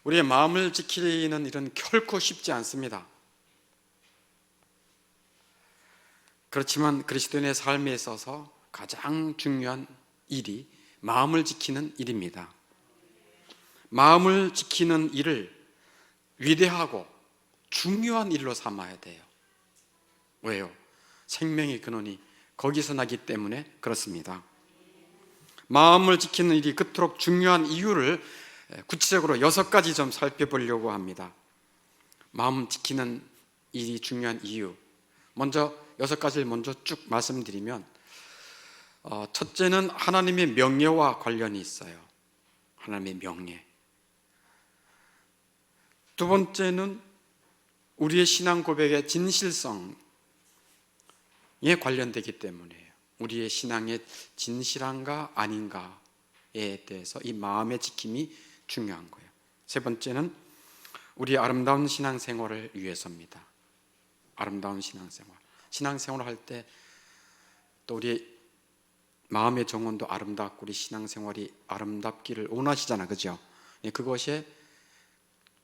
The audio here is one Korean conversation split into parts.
우리의 마음을 지키는 일은 결코 쉽지 않습니다. 그렇지만 그리스도인의 삶에 있어서 가장 중요한 일이 마음을 지키는 일입니다. 마음을 지키는 일을 위대하고 중요한 일로 삼아야 돼요. 왜요? 생명의 근원이 거기서 나기 때문에 그렇습니다. 마음을 지키는 일이 그토록 중요한 이유를 구체적으로 6가지 좀 살펴보려고 합니다. 마음 지키는 일이 중요한 이유, 먼저 6가지를 먼저 쭉 말씀드리면, 첫째는 하나님의 명예와 관련이 있어요. 하나님의 명예. 두 번째는 우리의 신앙 고백의 진실성에 관련되기 때문이에요. 우리의 신앙의 진실한가 아닌가에 대해서 이 마음의 지킴이 중요한 거예요. 세 번째는 우리의 아름다운 신앙생활을 위해서입니다. 아름다운 신앙생활. 신앙생활을 할 때 또 우리의 마음의 정원도 아름답고 우리 신앙생활이 아름답기를 원하시잖아, 그죠? 그것의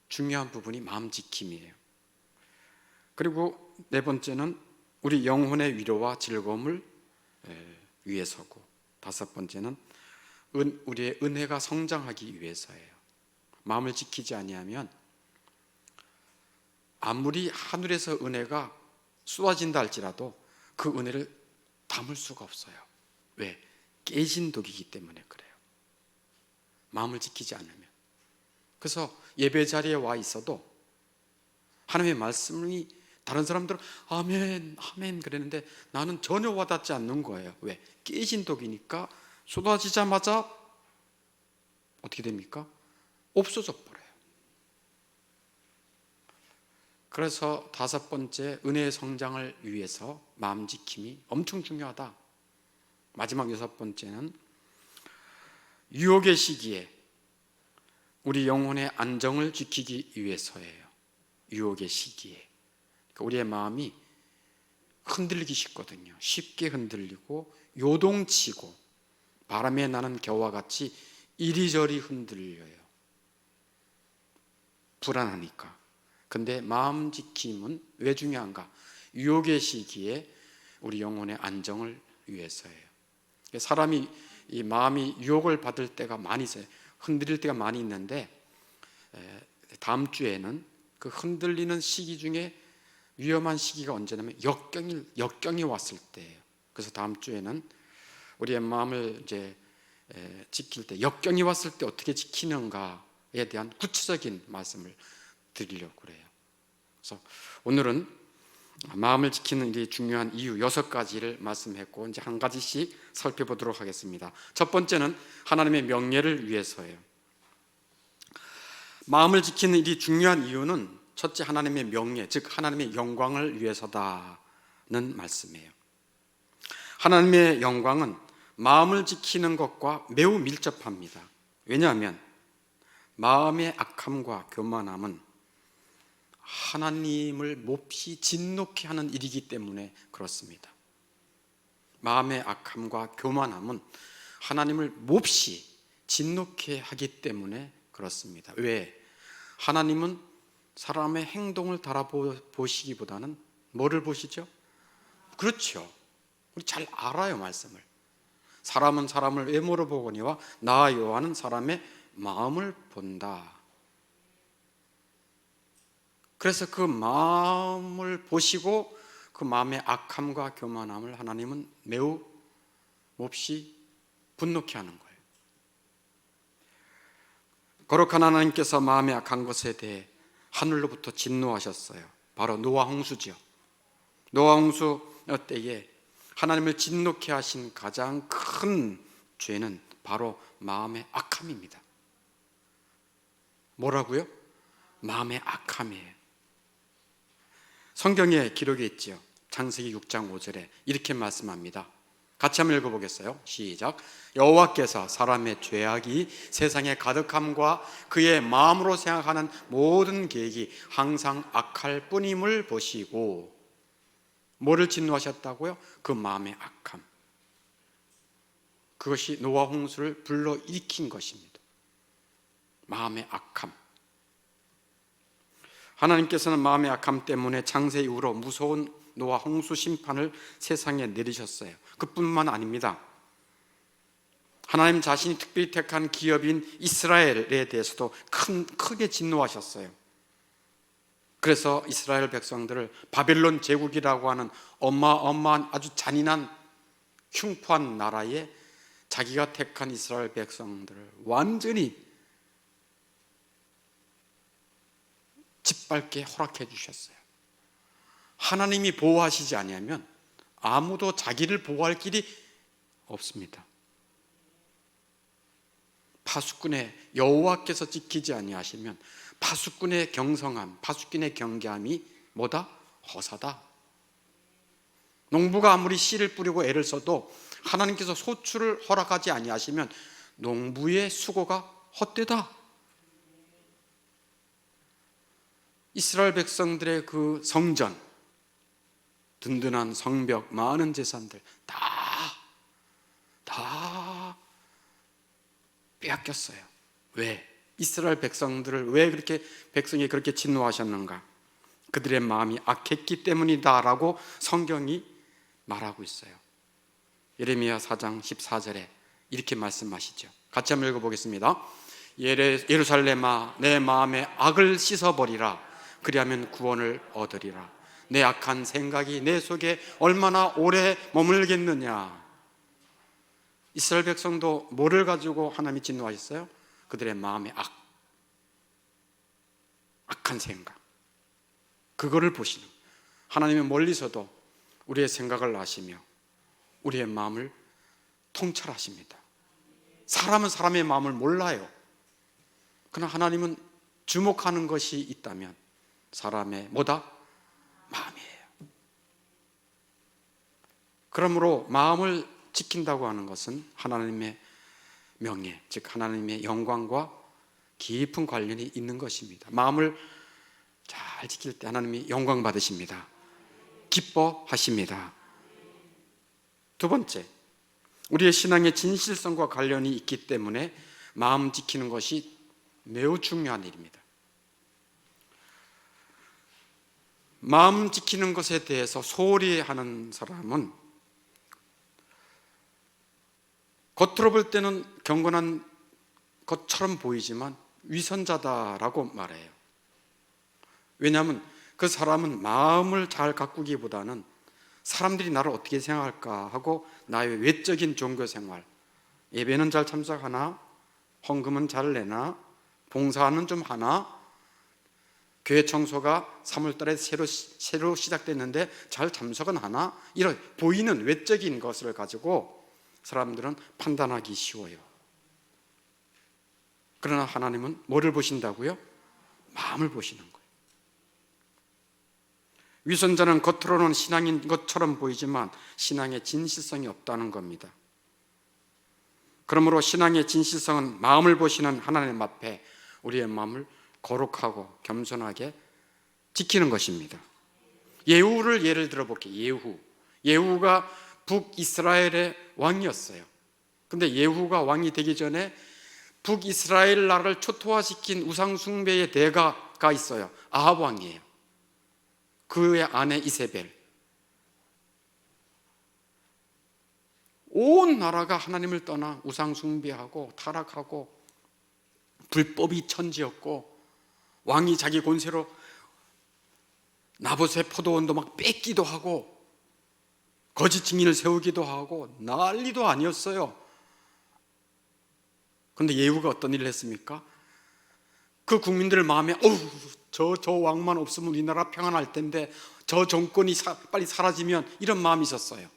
중요한 부분이 마음 지킴이에요. 그리고 네 번째는 우리 영혼의 위로와 즐거움을 위해서고, 다섯 번째는 우리의 은혜가 성장하기 위해서예요. 마음을 지키지 아니하면 아무리 하늘에서 은혜가 쏟아진다 할지라도 그 은혜를 담을 수가 없어요. 왜? 깨진 독이기 때문에 그래요. 마음을 지키지 않으면. 그래서 예배 자리에 와 있어도 하나님의 말씀이 다른 사람들은 아멘 아멘 그랬는데 나는 전혀 와닿지 않는 거예요. 왜? 깨진 독이니까 쏟아지자마자 어떻게 됩니까? 없어져 버려요. 그래서 다섯 번째, 은혜의 성장을 위해서 마음 지킴이 엄청 중요하다. 마지막 여섯 번째는 유혹의 시기에 우리 영혼의 안정을 지키기 위해서예요. 유혹의 시기에. 그러니까 우리의 마음이 흔들리기 쉽거든요. 쉽게 흔들리고 요동치고 바람에 나는 겨와 같이 이리저리 흔들려요. 불안하니까. 근데 마음 지킴은 왜 중요한가? 유혹의 시기에 우리 영혼의 안정을 위해서예요. 사람이 이 마음이 유혹을 받을 때가 많이 있어요. 흔들릴 때가 많이 있는데, 다음 주에는 그 흔들리는 시기 중에 위험한 시기가 언제냐면 역경이 왔을 때예요. 그래서 다음 주에는 우리의 마음을 이제 지킬 때, 역경이 왔을 때 어떻게 지키는가에 대한 구체적인 말씀을 드리려고 그래요. 그래서 오늘은 마음을 지키는 게 중요한 이유 6가지를 말씀했고, 이제 한 가지씩 살펴보도록 하겠습니다. 첫 번째는 하나님의 명예를 위해서예요. 마음을 지키는 일이 중요한 이유는 첫째, 하나님의 명예, 즉 하나님의 영광을 위해서다는 말씀이에요. 하나님의 영광은 마음을 지키는 것과 매우 밀접합니다. 왜냐하면 마음의 악함과 교만함은 하나님을 몹시 진노케 하는 일이기 때문에 그렇습니다. 마음의 악함과 교만함은 하나님을 몹시 진노케 하기 때문에 그렇습니다. 왜? 하나님은 사람의 행동을 달아보시기보다는 뭐를 보시죠? 그렇죠. 우리 잘 알아요, 말씀을. 사람은 사람을 외모로 보거니와 나 여호와는 사람의 마음을 본다. 그래서 그 마음을 보시고 그 마음의 악함과 교만함을 하나님은 매우 몹시 분노케 하는 거예요. 거룩한 하나님께서 마음의 악한 것에 대해 하늘로부터 진노하셨어요. 바로 노아 홍수지요. 노아 홍수 때에 하나님을 진노케 하신 가장 큰 죄는 바로 마음의 악함입니다. 뭐라고요? 마음의 악함이에요. 성경에 기록이 있지요. 창세기 6장 5절에 이렇게 말씀합니다. 같이 한번 읽어보겠어요. 시작. 여호와께서 사람의 죄악이 세상에 가득함과 그의 마음으로 생각하는 모든 계획이 항상 악할 뿐임을 보시고, 뭐를 진노하셨다고요? 그 마음의 악함. 그것이 노아 홍수를 불러일으킨 것입니다. 마음의 악함. 하나님께서는 마음의 악함 때문에 창세 이후로 무서운 노아 홍수 심판을 세상에 내리셨어요. 그뿐만 아닙니다. 하나님 자신이 특별히 택한 기업인 이스라엘에 대해서도 크게 진노하셨어요. 그래서 이스라엘 백성들을 바벨론 제국이라고 하는 어마어마한 아주 잔인한 흉포한 나라에 자기가 택한 이스라엘 백성들을 완전히 짓밟게 허락해 주셨어요. 하나님이 보호하시지 아니하면 아무도 자기를 보호할 길이 없습니다. 파수꾼의 여호와께서 지키지 아니하시면 파수꾼의 경성함, 파수꾼의 경계함이 뭐다? 허사다. 농부가 아무리 씨를 뿌리고 애를 써도 하나님께서 소출을 허락하지 아니하시면 농부의 수고가 헛되다. 이스라엘 백성들의 그 성전, 든든한 성벽, 많은 재산들 다 빼앗겼어요. 왜? 이스라엘 백성들을 왜 그렇게 백성이 그렇게 진노하셨는가? 그들의 마음이 악했기 때문이다라고 성경이 말하고 있어요. 예레미야 4장 14절에 이렇게 말씀하시죠. 같이 한번 읽어보겠습니다. 예루살렘아, 내 마음의 악을 씻어버리라. 그리하면 구원을 얻으리라. 내 악한 생각이 내 속에 얼마나 오래 머물겠느냐. 이스라엘 백성도 뭐를 가지고 하나님이 진노하셨어요? 그들의 마음의 악한 생각, 그거를 보시는, 하나님은 멀리서도 우리의 생각을 아시며 우리의 마음을 통찰하십니다. 사람은 사람의 마음을 몰라요. 그러나 하나님은 주목하는 것이 있다면 사람의 뭐다? 마음이에요. 그러므로 마음을 지킨다고 하는 것은 하나님의 명예, 즉 하나님의 영광과 깊은 관련이 있는 것입니다. 마음을 잘 지킬 때 하나님이 영광 받으십니다. 기뻐하십니다. 두 번째, 우리의 신앙의 진실성과 관련이 있기 때문에 마음 지키는 것이 매우 중요한 일입니다. 마음 지키는 것에 대해서 소홀히 하는 사람은 겉으로 볼 때는 경건한 것처럼 보이지만 위선자다라고 말해요. 왜냐하면 그 사람은 마음을 잘 가꾸기보다는 사람들이 나를 어떻게 생각할까 하고 나의 외적인 종교 생활, 예배는 잘 참석하나, 헌금은 잘 내나, 봉사는 좀 하나, 교회 청소가 3월달에 새로 시작됐는데 잘 참석은 하나, 이런 보이는 외적인 것을 가지고 사람들은 판단하기 쉬워요. 그러나 하나님은 뭐를 보신다고요? 마음을 보시는 거예요. 위선자는 겉으로는 신앙인 것처럼 보이지만 신앙의 진실성이 없다는 겁니다. 그러므로 신앙의 진실성은 마음을 보시는 하나님 앞에 우리의 마음을 거룩하고 겸손하게 지키는 것입니다. 예후를 예를 들어볼게요. 예후가 북이스라엘의 왕이었어요. 근데 예후가 왕이 되기 전에 북이스라엘 나라를 초토화시킨 우상숭배의 대가가 있어요. 아합 왕이에요. 그의 아내 이세벨. 온 나라가 하나님을 떠나 우상숭배하고 타락하고 불법이 천지였고, 왕이 자기 권세로 나봇의 포도원도 막 뺏기도 하고 거짓 증인을 세우기도 하고 난리도 아니었어요. 그런데 예후가 어떤 일을 했습니까? 그 국민들 마음에 저 왕만 없으면 우리나라 평안할 텐데, 저 정권이 빨리 사라지면, 이런 마음이 있었어요.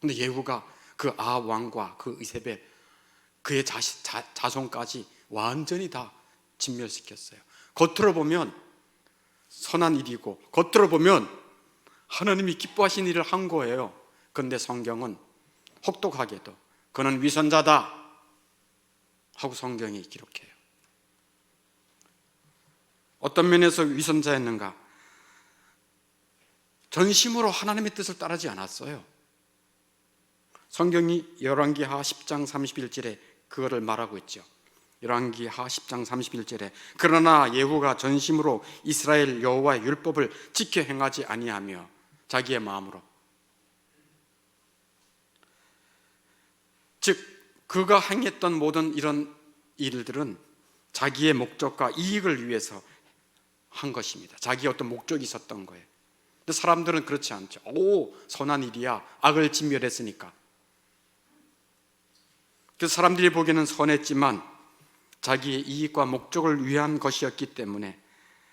그런데 예후가 그 아합 왕과 그 이세벨, 그의 자손까지 완전히 다 진멸시켰어요. 겉으로 보면 선한 일이고 겉으로 보면 하나님이 기뻐하신 일을 한 거예요. 그런데 성경은 혹독하게도 그는 위선자다 하고 성경이 기록해요. 어떤 면에서 위선자였는가? 전심으로 하나님의 뜻을 따르지 않았어요. 성경이 열왕기하 10장 31절에 그거를 말하고 있죠. 열왕기하 10장 31절에 그러나 예후가 전심으로 이스라엘 여호와의 율법을 지켜 행하지 아니하며 자기의 마음으로, 즉 그가 행했던 모든 이런 일들은 자기의 목적과 이익을 위해서 한 것입니다. 자기의 어떤 목적이 있었던 거예요. 근데 사람들은 그렇지 않죠. 오, 선한 일이야. 악을 진멸했으니까. 그래서 사람들이 보기에는 선했지만 자기의 이익과 목적을 위한 것이었기 때문에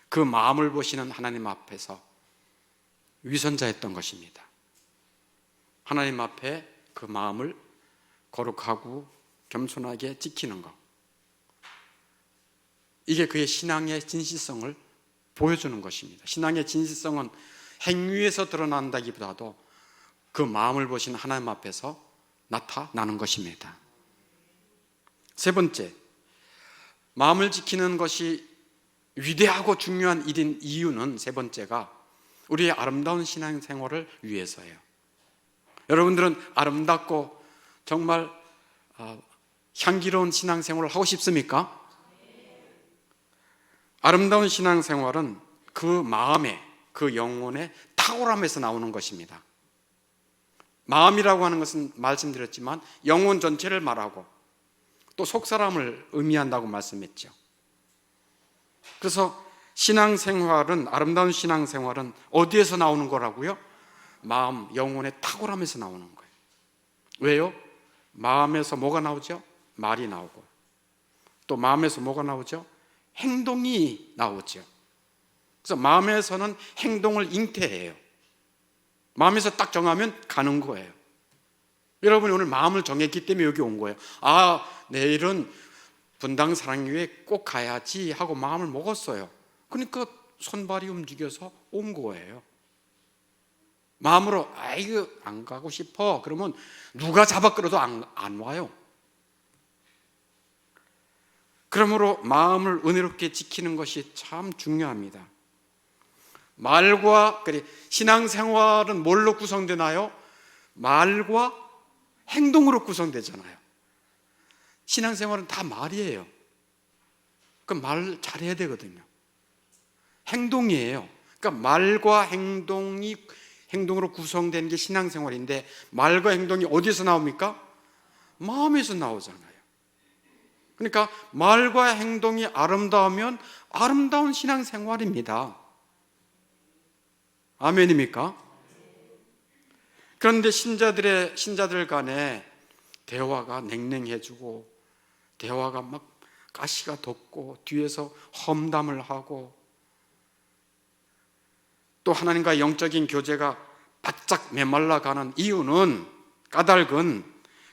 그 마음을 보시는 하나님 앞에서 위선자였던 것입니다. 하나님 앞에 그 마음을 거룩하고 겸손하게 지키는 것, 이게 그의 신앙의 진실성을 보여주는 것입니다. 신앙의 진실성은 행위에서 드러난다기보다도 그 마음을 보신 하나님 앞에서 나타나는 것입니다. 세 번째, 마음을 지키는 것이 위대하고 중요한 일인 이유는, 세 번째가 우리의 아름다운 신앙생활을 위해서예요. 여러분들은 아름답고 정말 향기로운 신앙생활을 하고 싶습니까? 아름다운 신앙생활은 그 마음에, 그 영혼의 탁월함에서 나오는 것입니다. 마음이라고 하는 것은 말씀드렸지만 영혼 전체를 말하고 또 속사람을 의미한다고 말씀했죠. 그래서 신앙생활은, 아름다운 신앙생활은 어디에서 나오는 거라고요? 마음, 영혼의 탁월함에서 나오는 거예요. 왜요? 마음에서 뭐가 나오죠? 말이 나오고, 또 마음에서 뭐가 나오죠? 행동이 나오죠. 그래서 마음에서는 행동을 잉태해요. 마음에서 딱 정하면 가는 거예요. 여러분이 오늘 마음을 정했기 때문에 여기 온 거예요. 아, 내일은 분당 사랑교회 꼭 가야지 하고 마음을 먹었어요. 그러니까 손발이 움직여서 온 거예요. 마음으로 아이고 안 가고 싶어 그러면 누가 잡아 끌어도 안 와요. 그러므로 마음을 은혜롭게 지키는 것이 참 중요합니다. 말과, 신앙생활은 뭘로 구성되나요? 말과 행동으로 구성되잖아요. 신앙생활은 다 말이에요. 그 말 잘해야 되거든요. 행동이에요. 그러니까 말과 행동으로 구성된 게 신앙생활인데, 말과 행동이 어디서 나옵니까? 마음에서 나오잖아요. 그러니까 말과 행동이 아름다우면 아름다운 신앙생활입니다. 아멘입니까? 그런데 신자들 간에 대화가 냉랭해지고, 대화가 막 가시가 돋고, 뒤에서 험담을 하고, 또 하나님과 영적인 교제가 바짝 메말라가는 이유는, 까닭은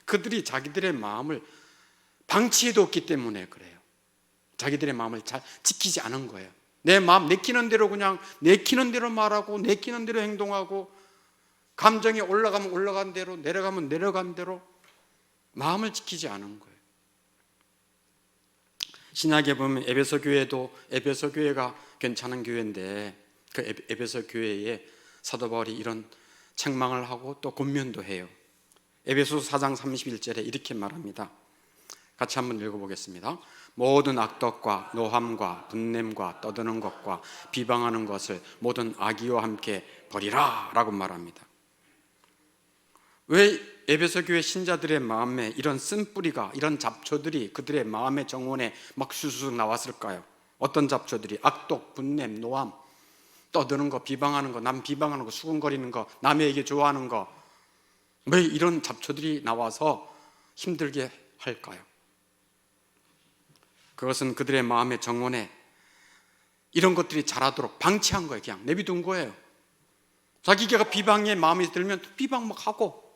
그들이 자기들의 마음을 방치해뒀기 때문에 그래요. 자기들의 마음을 잘 지키지 않은 거예요. 내 마음 내키는 대로 그냥 내키는 대로 말하고 내키는 대로 행동하고, 감정이 올라가면 올라간 대로, 내려가면 내려간 대로 마음을 지키지 않은 거예요. 신약에 보면 에베소 교회도, 에베소 교회가 괜찮은 교회인데 그 에베소 교회에 사도 바울이 이런 책망을 하고 또 권면도 해요. 에베소 4장 31절에 이렇게 말합니다. 같이 한번 읽어보겠습니다. 모든 악독과 노함과 분냄과 떠드는 것과 비방하는 것을 모든 악의와 함께 버리라 라고 말합니다. 왜 에베소 교회 신자들의 마음에 이런 쓴뿌리가, 이런 잡초들이 그들의 마음의 정원에 막 수수수 나왔을까요? 어떤 잡초들이? 악독, 분냄, 노함, 떠드는 거, 비방하는 거, 남 비방하는 거, 수근거리는 거, 남에게 좋아하는 거, 왜 이런 잡초들이 나와서 힘들게 할까요? 그것은 그들의 마음의 정원에 이런 것들이 자라도록 방치한 거예요. 그냥 내비둔 거예요. 자기가 비방에 마음이 들면 비방 막 하고,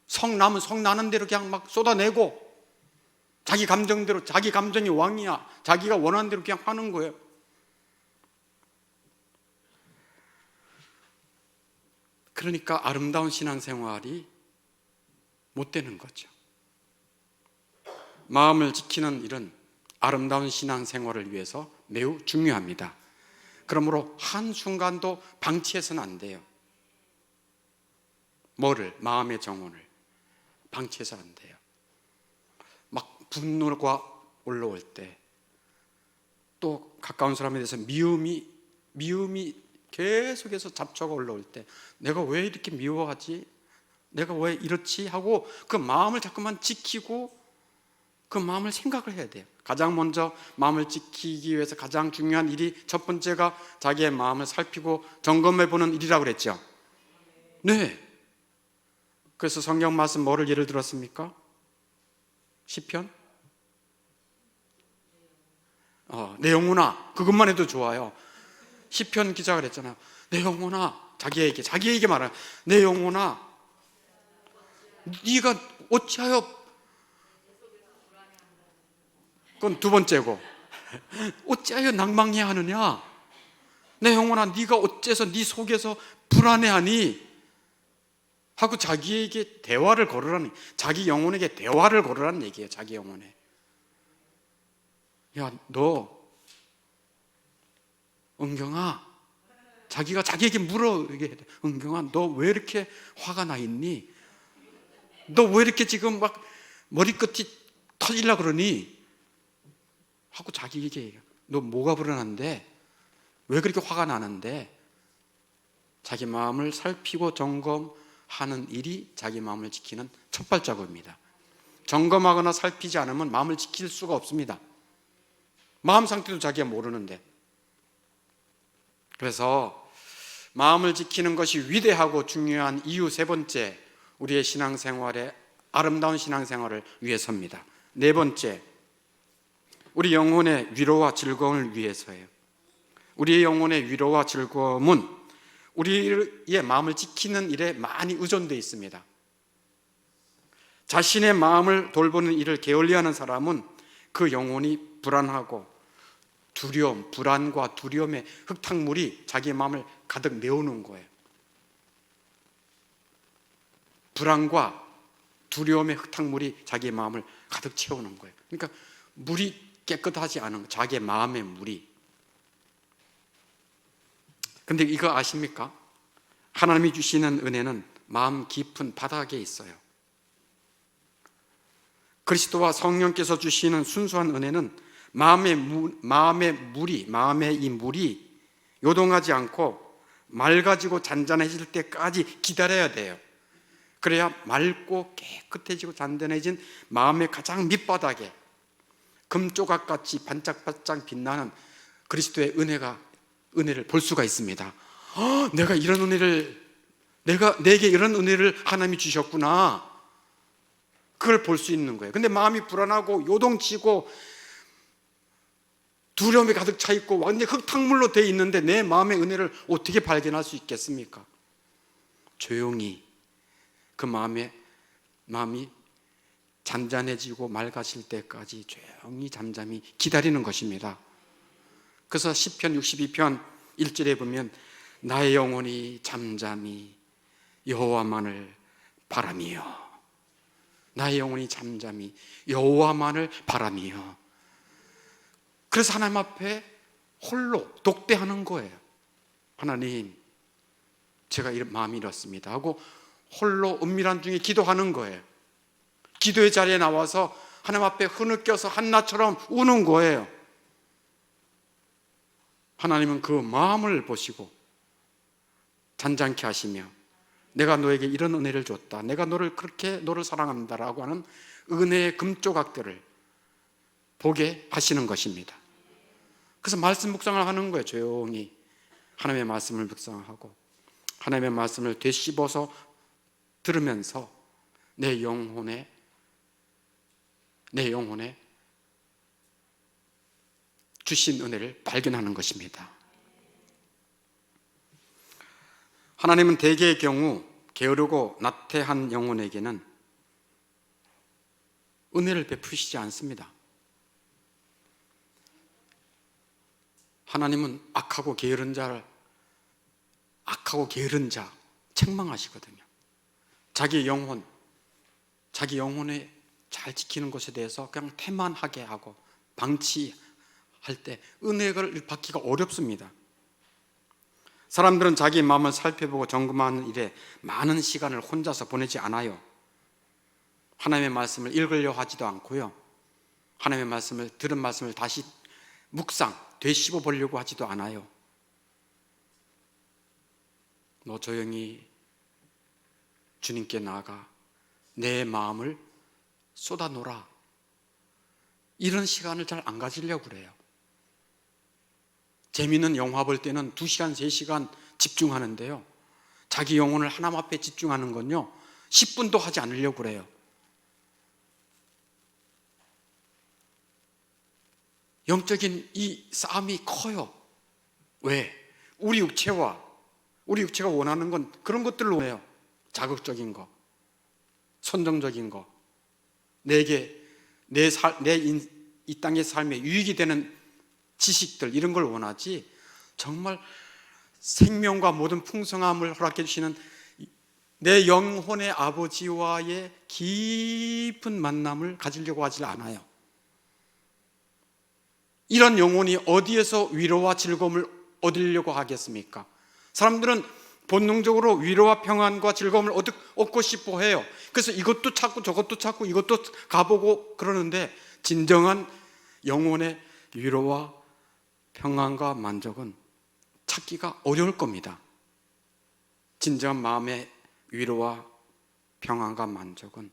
성 나면 성 나는 대로 그냥 막 쏟아내고, 자기 감정대로, 자기 감정이 왕이야, 자기가 원하는 대로 그냥 하는 거예요. 그러니까 아름다운 신앙생활이 못 되는 거죠. 마음을 지키는 일은 아름다운 신앙생활을 위해서 매우 중요합니다. 그러므로 한순간도 방치해서는 안 돼요. 뭐를? 마음의 정원을 방치해서 안 돼요. 막 분노가 올라올 때, 또 가까운 사람에 대해서 미움이 계속해서 잡초가 올라올 때, 내가 왜 이렇게 미워하지? 내가 왜 이렇지? 하고 그 마음을 자꾸만 지키고 그 마음을 생각을 해야 돼요. 가장 먼저 마음을 지키기 위해서 가장 중요한 일이, 첫 번째가 자기의 마음을 살피고 점검해 보는 일이라고 그랬죠. 네. 그래서 성경 말씀 뭐를 예를 들었습니까? 시편? 내 영혼아, 그것만 해도 좋아요. 시편 기자가 그랬잖아요. 내 영혼아, 자기에게 말해요. 내 영혼아, 네가 어찌하여, 그건 두 번째고, 어찌하여 낭망해하느냐? 내 영혼아, 네가 어째서 네 속에서 불안해하니? 하고 자기에게 대화를 걸으라는, 자기 영혼에게 대화를 걸으라는 얘기예요. 자기 영혼에. 야, 너 은경아, 자기가 자기에게 물어. 은경아, 너 왜 이렇게 화가 나 있니? 너 왜 이렇게 지금 막 머리끝이 터질라 그러니? 하고 자기에게, 너 뭐가 불안한데? 왜 그렇게 화가 나는데? 자기 마음을 살피고 점검하는 일이 자기 마음을 지키는 첫 발자국입니다. 점검하거나 살피지 않으면 마음을 지킬 수가 없습니다. 마음 상태도 자기가 모르는데. 그래서 마음을 지키는 것이 위대하고 중요한 이유 세 번째, 우리의 신앙생활에, 아름다운 신앙생활을 위해서입니다. 네 번째, 우리 영혼의 위로와 즐거움을 위해서예요. 우리의 영혼의 위로와 즐거움은 우리의 마음을 지키는 일에 많이 의존되어 있습니다. 자신의 마음을 돌보는 일을 게을리하는 사람은 그 영혼이 불안하고 불안과 두려움의 흙탕물이 자기 마음을 가득 메우는 거예요. 불안과 두려움의 흙탕물이 자기 마음을 가득 채우는 거예요. 그러니까 물이 깨끗하지 않은 거예요. 자기의 마음의 물이. 근데 이거 아십니까? 하나님이 주시는 은혜는 마음 깊은 바닥에 있어요. 그리스도와 성령께서 주시는 순수한 은혜는 마음의 이 물이 요동하지 않고 맑아지고 잔잔해질 때까지 기다려야 돼요. 그래야 맑고 깨끗해지고 잔잔해진 마음의 가장 밑바닥에 금조각같이 반짝반짝 빛나는 그리스도의 은혜를 볼 수가 있습니다. 내게 이런 은혜를 하나님이 주셨구나. 그걸 볼 수 있는 거예요. 근데 마음이 불안하고 요동치고 두려움이 가득 차 있고 완전히 흙탕물로 되어 있는데 내 마음의 은혜를 어떻게 발견할 수 있겠습니까? 조용히 그 마음이 잔잔해지고 맑아질 때까지 조용히 잠잠히 기다리는 것입니다. 그래서 시편 62편 1절에 보면 나의 영혼이 잠잠히 여호와만을 바라며, 나의 영혼이 잠잠히 여호와만을 바라며. 그래서 하나님 앞에 홀로 독대하는 거예요. 하나님, 제가 이런 마음이 이렇습니다 하고 홀로 은밀한 중에 기도하는 거예요. 기도의 자리에 나와서 하나님 앞에 흐느껴서 한나처럼 우는 거예요. 하나님은 그 마음을 보시고 잔잔케 하시며, 내가 너에게 이런 은혜를 줬다, 내가 너를 사랑한다라고 하는 은혜의 금조각들을 보게 하시는 것입니다. 그래서 말씀 묵상을 하는 거예요. 조용히 하나님의 말씀을 묵상하고 하나님의 말씀을 되씹어서 들으면서 내 영혼에 주신 은혜를 발견하는 것입니다. 하나님은 대개의 경우 게으르고 나태한 영혼에게는 은혜를 베푸시지 않습니다. 하나님은 악하고 게으른 자 책망하시거든요. 자기 영혼에 잘 지키는 것에 대해서 그냥 태만하게 하고 방치할 때 은혜를 받기가 어렵습니다. 사람들은 자기 마음을 살펴보고 점검하는 일에 많은 시간을 혼자서 보내지 않아요. 하나님의 말씀을 읽으려 하지도 않고요. 하나님의 말씀을, 들은 말씀을 다시 묵상, 되씹어 보려고 하지도 않아요. 너 조용히 주님께 나아가 내 마음을 쏟아놓으라. 이런 시간을 잘 안 가지려고 그래요. 재미있는 영화 볼 때는 2시간, 3시간 집중하는데요, 자기 영혼을 하나님 앞에 집중하는 건요 10분도 하지 않으려고 그래요. 영적인 이 싸움이 커요. 왜? 우리 육체가 원하는 건 그런 것들로 해요. 자극적인 거, 선정적인 거, 내게 이 땅의 삶에 유익이 되는 지식들, 이런 걸 원하지, 정말 생명과 모든 풍성함을 허락해 주시는 내 영혼의 아버지와의 깊은 만남을 가지려고 하지 않아요. 이런 영혼이 어디에서 위로와 즐거움을 얻으려고 하겠습니까? 사람들은 본능적으로 위로와 평안과 즐거움을 얻고 싶어 해요. 그래서 이것도 찾고 저것도 찾고 이것도 가보고 그러는데, 진정한 영혼의 위로와 평안과 만족은 찾기가 어려울 겁니다. 진정한 마음의 위로와 평안과 만족은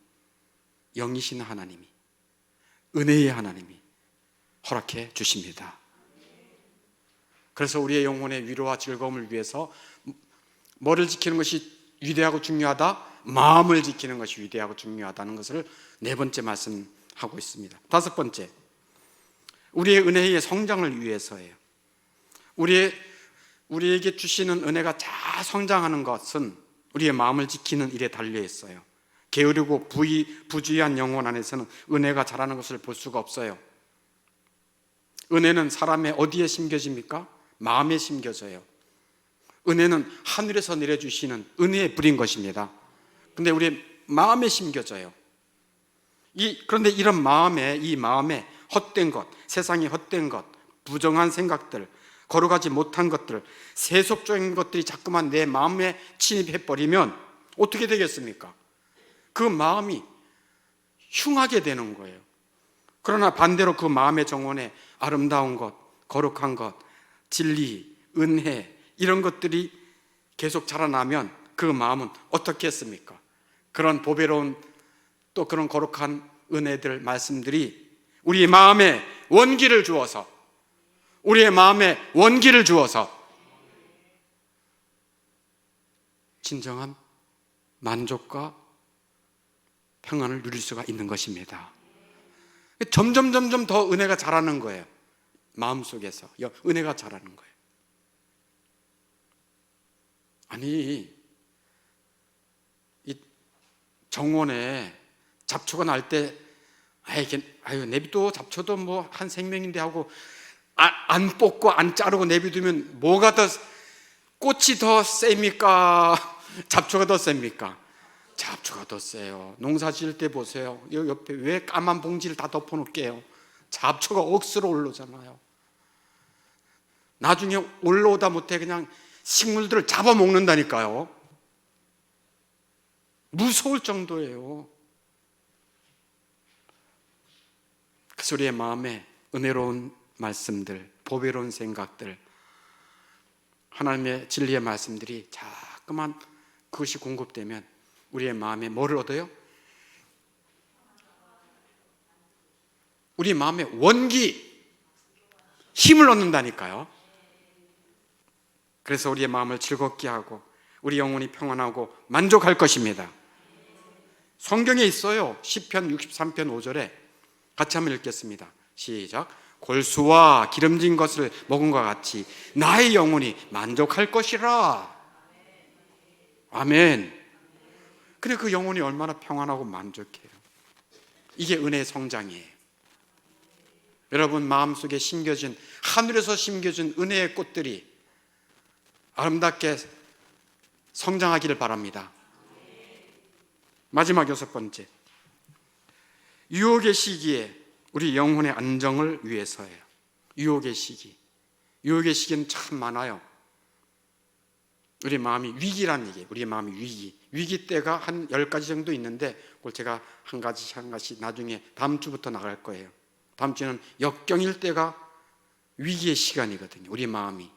영이신 하나님이, 은혜의 하나님이 허락해 주십니다. 그래서 우리의 영혼의 위로와 즐거움을 위해서 뭐를 지키는 것이 위대하고 중요하다? 마음을 지키는 것이 위대하고 중요하다는 것을 4번째 말씀하고 있습니다. 5번째, 우리의 은혜의 성장을 위해서예요. 우리에게 주시는 은혜가 잘 성장하는 것은 우리의 마음을 지키는 일에 달려 있어요. 게으르고 부주의한 영혼 안에서는 은혜가 자라는 것을 볼 수가 없어요. 은혜는 사람의 어디에 심겨집니까? 마음에 심겨져요. 은혜는 하늘에서 내려주시는 은혜의 불인 것입니다. 근데 우리 마음에 심겨져요. 그런데 이런 이 마음에 헛된 것, 세상의 헛된 것, 부정한 생각들, 거룩하지 못한 것들, 세속적인 것들이 자꾸만 내 마음에 침입해버리면 어떻게 되겠습니까? 그 마음이 흉하게 되는 거예요. 그러나 반대로 그 마음의 정원에 아름다운 것, 거룩한 것, 진리, 은혜, 이런 것들이 계속 자라나면 그 마음은 어떻게 했습니까? 그런 보배로운 또 그런 거룩한 은혜들, 말씀들이 우리 마음에 원기를 주어서, 우리의 마음에 원기를 주어서 진정한 만족과 평안을 누릴 수가 있는 것입니다. 점점 더 은혜가 자라는 거예요. 마음속에서 은혜가 자라는 거예요. 아니, 이 정원에 잡초가 날 때 내비도 잡초도 뭐 한 생명인데 하고 안 뽑고 안 자르고 내비두면 뭐가 더, 꽃이 더 셉니까? 잡초가 더 셉니까? 잡초가 더 세요. 농사 지을 때 보세요. 여기 옆에 왜 까만 봉지를 다 덮어 놓을게요? 잡초가 억수로 올라오잖아요. 나중에 올라오다 못해 그냥 식물들을 잡아먹는다니까요. 무서울 정도예요. 그래서 우리의 마음에 은혜로운 말씀들, 보배로운 생각들, 하나님의 진리의 말씀들이 자꾸만 그것이 공급되면 우리의 마음에 뭐를 얻어요? 우리 마음에 원기, 힘을 얻는다니까요. 그래서 우리의 마음을 즐겁게 하고 우리 영혼이 평안하고 만족할 것입니다. 성경에 있어요. 시편 63편 5절에 같이 한번 읽겠습니다. 시작. 골수와 기름진 것을 먹은 것 같이 나의 영혼이 만족할 것이라. 아멘. 근데 그 영혼이 얼마나 평안하고 만족해요. 이게 은혜의 성장이에요. 여러분 마음속에 심겨진, 하늘에서 심겨진 은혜의 꽃들이 아름답게 성장하기를 바랍니다. 마지막 6번째, 유혹의 시기에 우리 영혼의 안정을 위해서예요. 유혹의 시기. 유혹의 시기는 참 많아요. 우리 마음이 위기라는 얘기예요. 우리 마음이 위기 때가 한 10가지 정도 있는데 그걸 제가 한 가지 나중에 다음 주부터 나갈 거예요. 다음 주에는 역경일 때가 위기의 시간이거든요. 우리 마음이.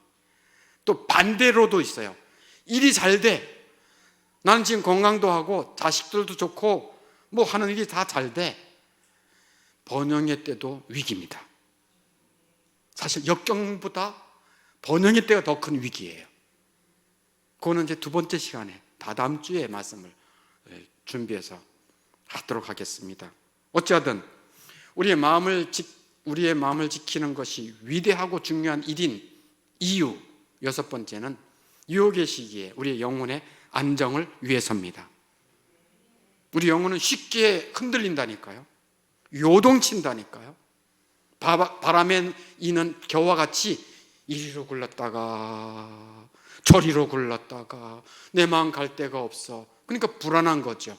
또 반대로도 있어요. 일이 잘 돼. 나는 지금 건강도 하고 자식들도 좋고 뭐 하는 일이 다 잘 돼. 번영의 때도 위기입니다. 사실 역경보다 번영의 때가 더 큰 위기예요. 그거는 이제 두 번째 시간에 다다음 주에 말씀을 준비해서 하도록 하겠습니다. 어찌하든 우리의 마음을 지키는 것이 위대하고 중요한 일인 이유, 여섯 번째는 유혹의 시기에 우리의 영혼의 안정을 위해서입니다. 우리 영혼은 쉽게 흔들린다니까요. 요동친다니까요. 바람에 이는 겨와 같이 이리로 굴렀다가 저리로 굴렀다가 내 마음 갈 데가 없어. 그러니까 불안한 거죠.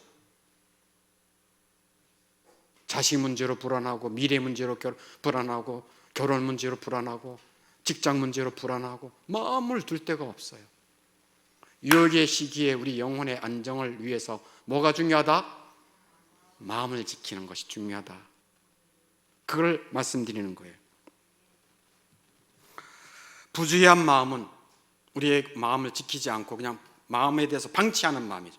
자식 문제로 불안하고, 미래 문제로 불안하고, 결혼 문제로 불안하고, 직장 문제로 불안하고, 마음을 둘 데가 없어요. 유혹의 시기에 우리 영혼의 안정을 위해서 뭐가 중요하다? 마음을 지키는 것이 중요하다. 그걸 말씀드리는 거예요. 부주의한 마음은 우리의 마음을 지키지 않고 그냥 마음에 대해서 방치하는 마음이죠.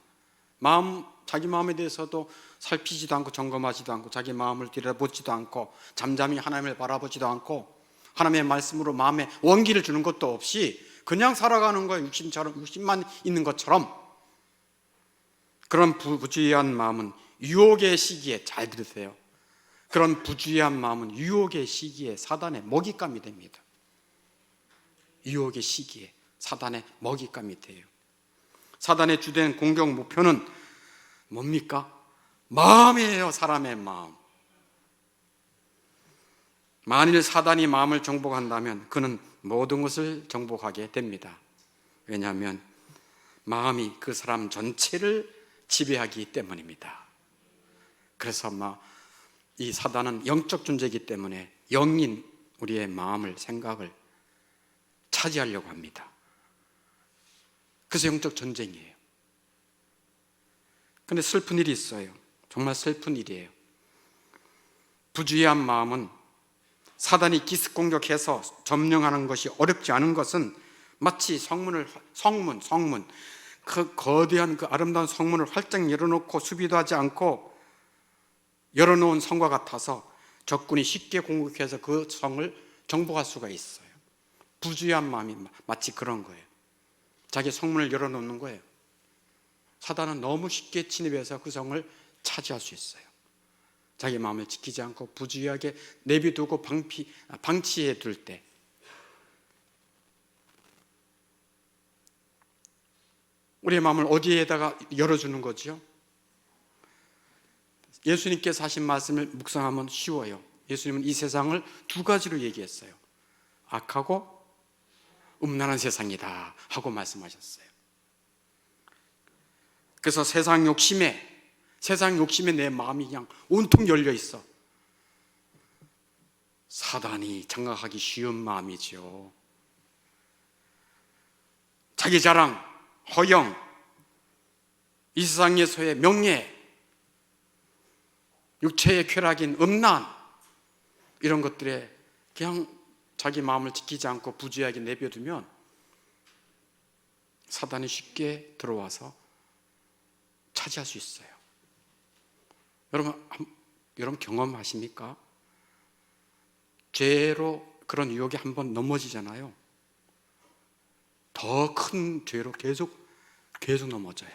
자기 마음에 대해서도 살피지도 않고 점검하지도 않고 자기 마음을 들여다보지도 않고 잠잠히 하나님을 바라보지도 않고 하나님의 말씀으로 마음에 원기를 주는 것도 없이 그냥 살아가는 거예요. 육신만 있는 것처럼. 그런 부주의한 마음은 유혹의 시기에, 잘 들으세요, 그런 부주의한 마음은 유혹의 시기에 사단의 먹잇감이 됩니다. 유혹의 시기에 사단의 먹잇감이 돼요. 사단의 주된 공격 목표는 뭡니까? 마음이에요. 사람의 마음. 만일 사단이 마음을 정복한다면 그는 모든 것을 정복하게 됩니다. 왜냐하면 마음이 그 사람 전체를 지배하기 때문입니다. 그래서 이 사단은 영적 존재이기 때문에 영인 우리의 마음을, 생각을 차지하려고 합니다. 그래서 영적 전쟁이에요. 그런데 슬픈 일이 있어요. 정말 슬픈 일이에요. 부주의한 마음은 사단이 기습 공격해서 점령하는 것이 어렵지 않은 것은 마치 성문, 그 거대한 그 아름다운 성문을 활짝 열어놓고 수비도 하지 않고 열어놓은 성과 같아서 적군이 쉽게 공격해서 그 성을 정복할 수가 있어요. 부주의한 마음이 마치 그런 거예요. 자기 성문을 열어놓는 거예요. 사단은 너무 쉽게 침입해서 그 성을 차지할 수 있어요. 자기 마음을 지키지 않고 부주의하게 내비두고 방치해 둘 때, 우리의 마음을 어디에다가 열어주는 거죠? 예수님께서 하신 말씀을 묵상하면 쉬워요. 예수님은 이 세상을 두 가지로 얘기했어요. 악하고 음란한 세상이다 하고 말씀하셨어요. 그래서 세상 욕심에 내 마음이 그냥 온통 열려 있어. 사단이 장악하기 쉬운 마음이죠. 자기 자랑, 허영, 이 세상에서의 명예, 육체의 쾌락인 음란, 이런 것들에 그냥 자기 마음을 지키지 않고 부주의하게 내버려두면 사단이 쉽게 들어와서 차지할 수 있어요. 여러분 경험하십니까? 죄로 그런 유혹에 한번 넘어지잖아요. 더 큰 죄로 계속 넘어져요.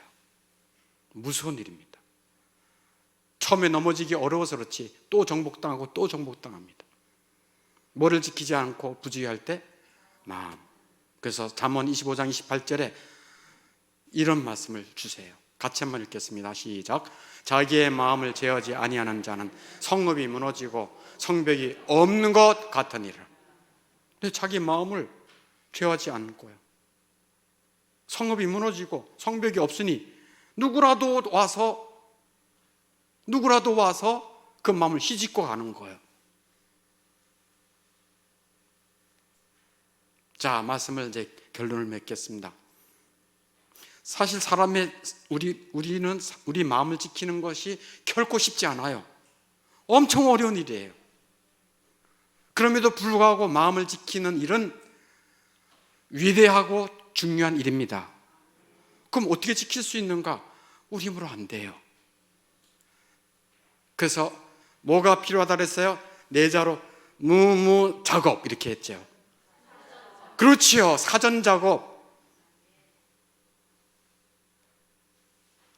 무서운 일입니다. 처음에 넘어지기 어려워서 그렇지 또 정복당하고 또 정복당합니다. 뭐를 지키지 않고 부주의할 때? 마음. 그래서 잠언 25장 28절에 이런 말씀을 주세요. 같이 한번 읽겠습니다. 시작. 자기의 마음을 제어하지 아니하는 자는 성읍이 무너지고 성벽이 없는 것 같으니라. 근데 자기 마음을 제어하지 않는 거예요. 성읍이 무너지고 성벽이 없으니 누구라도 와서 그 마음을 휘짓고 가는 거예요. 자, 말씀을 이제 결론을 맺겠습니다. 사실 우리는 우리 마음을 지키는 것이 결코 쉽지 않아요. 엄청 어려운 일이에요. 그럼에도 불구하고 마음을 지키는 일은 위대하고 중요한 일입니다. 그럼 어떻게 지킬 수 있는가? 우리 힘으로 안 돼요. 그래서 뭐가 필요하다 그랬어요? 내자로 작업 이렇게 했죠. 그렇지요. 사전 작업.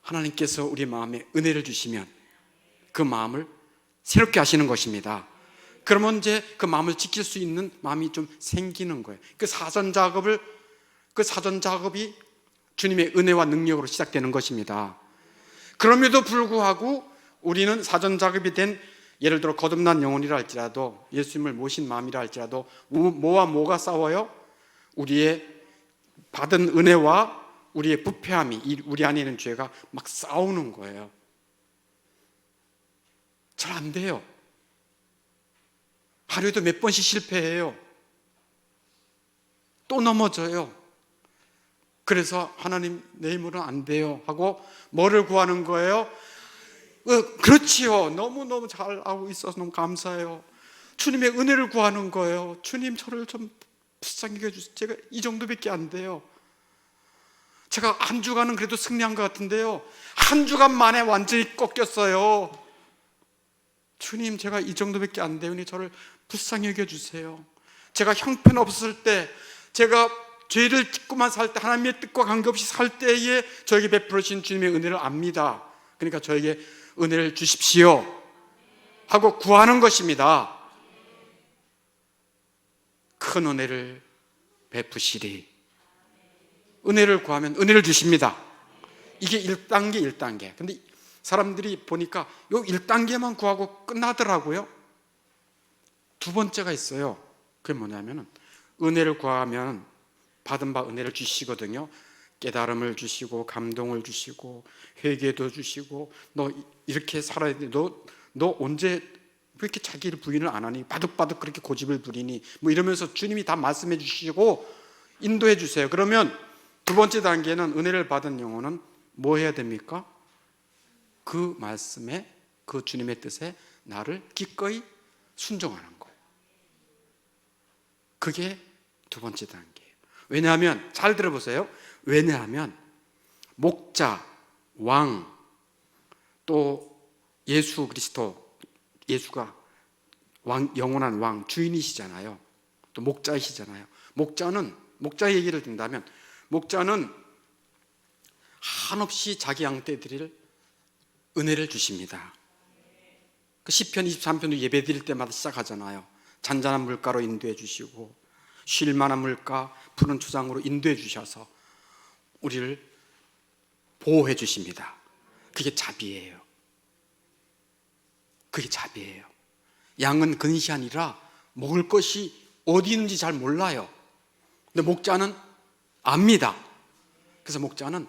하나님께서 우리 마음에 은혜를 주시면 그 마음을 새롭게 하시는 것입니다. 그러면 이제 그 마음을 지킬 수 있는 마음이 좀 생기는 거예요. 그 사전 작업이 주님의 은혜와 능력으로 시작되는 것입니다. 그럼에도 불구하고 우리는 사전 작업이 된, 예를 들어 거듭난 영혼이라 할지라도, 예수님을 모신 마음이라 할지라도 뭐와 뭐가 싸워요? 우리의 받은 은혜와 우리의 부패함이, 우리 안에 있는 죄가 막 싸우는 거예요. 잘 안 돼요. 하루에도 몇 번씩 실패해요. 또 넘어져요. 그래서 하나님, 내 힘으로는 안 돼요 하고 뭐를 구하는 거예요? 그렇지요. 너무너무 잘하고 있어서 너무 감사해요. 주님의 은혜를 구하는 거예요. 주님, 저를 좀 불쌍히 여겨주세요. 제가 이 정도밖에 안 돼요. 제가 한 주간은 그래도 승리한 것 같은데요, 한 주간 만에 완전히 꺾였어요. 주님, 제가 이 정도밖에 안 되오니 저를 불쌍히 여겨주세요. 제가 형편없을 때, 제가 죄를 짓고만 살 때, 하나님의 뜻과 관계없이 살 때에 저에게 베풀어 주신 주님의 은혜를 압니다. 그러니까 저에게 은혜를 주십시오 하고 구하는 것입니다. 큰 은혜를 베푸시리. 은혜를 구하면 은혜를 주십니다. 이게 1단계. 근데 사람들이 보니까 요 1단계만 구하고 끝나더라고요. 두 번째가 있어요. 그게 뭐냐면은, 은혜를 구하면 받은 바 은혜를 주시거든요. 깨달음을 주시고, 감동을 주시고, 회개도 주시고, 너 이렇게 살아야 돼. 너 언제 그렇게 자기를 부인을 안 하니? 바득바득 그렇게 고집을 부리니? 뭐 이러면서 주님이 다 말씀해 주시고 인도해 주세요. 그러면 두 번째 단계는, 은혜를 받은 영혼은 뭐 해야 됩니까? 그 말씀에, 그 주님의 뜻에 나를 기꺼이 순종하는 거예요. 그게 두 번째 단계예요. 왜냐하면, 잘 들어보세요. 왜냐하면 목자, 왕, 또 예수 그리스도, 예수가 영원한 왕, 주인이시잖아요. 또 목자이시잖아요. 목자 얘기를 듣는다면, 목자는 한없이 자기 양떼들을 은혜를 주십니다. 그 시편 23편도 예배 드릴 때마다 시작하잖아요. 잔잔한 물가로 인도해 주시고, 쉴 만한 물가, 푸른 초장으로 인도해 주셔서 우리를 보호해 주십니다. 그게 자비예요. 그게 자비예요. 양은 근시하니라 먹을 것이 어디 있는지 잘 몰라요. 근데 목자는 압니다. 그래서 목자는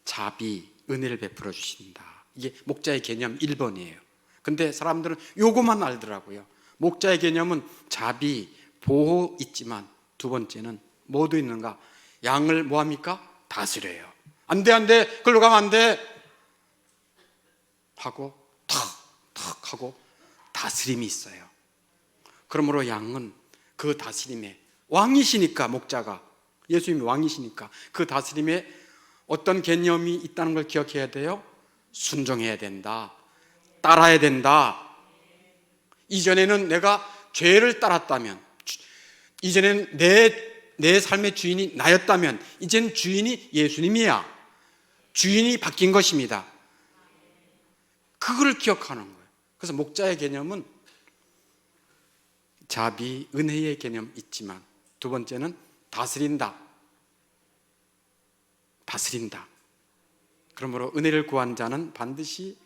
자비, 은혜를 베풀어 주신다. 이게 목자의 개념 1번이에요. 근데 사람들은 요거만 알더라고요. 목자의 개념은 자비, 보호 있지만, 두 번째는 뭐도 있는가? 양을 뭐합니까? 다스려요. 안 돼, 그걸로 가면 안 돼 하고 탁 하고 다스림이 있어요. 그러므로 양은 그 다스림에, 왕이시니까, 목자가 예수님이 왕이시니까 그 다스림에 어떤 개념이 있다는 걸 기억해야 돼요. 순종해야 된다, 따라야 된다. 이전에는 내가 죄를 따랐다면, 이전에는 내 삶의 주인이 나였다면, 이제는 주인이 예수님이야. 주인이 바뀐 것입니다. 그걸 기억하는 거예요. 그래서 목자의 개념은 자비, 은혜의 개념 있지만, 두 번째는 다스린다. 그러므로 은혜를 구한 자는 반드시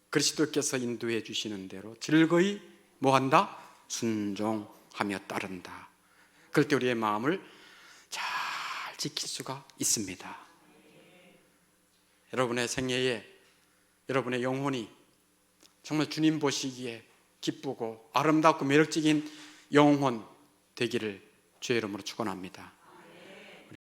그리스도께서 인도해 주시는 대로 즐거이 뭐한다? 순종하며 따른다. 그럴 때 우리의 마음을 잘 지킬 수가 있습니다. 여러분의 생애에, 여러분의 영혼이 정말 주님 보시기에 기쁘고 아름답고 매력적인 영혼 되기를 주의 이름으로 축원합니다.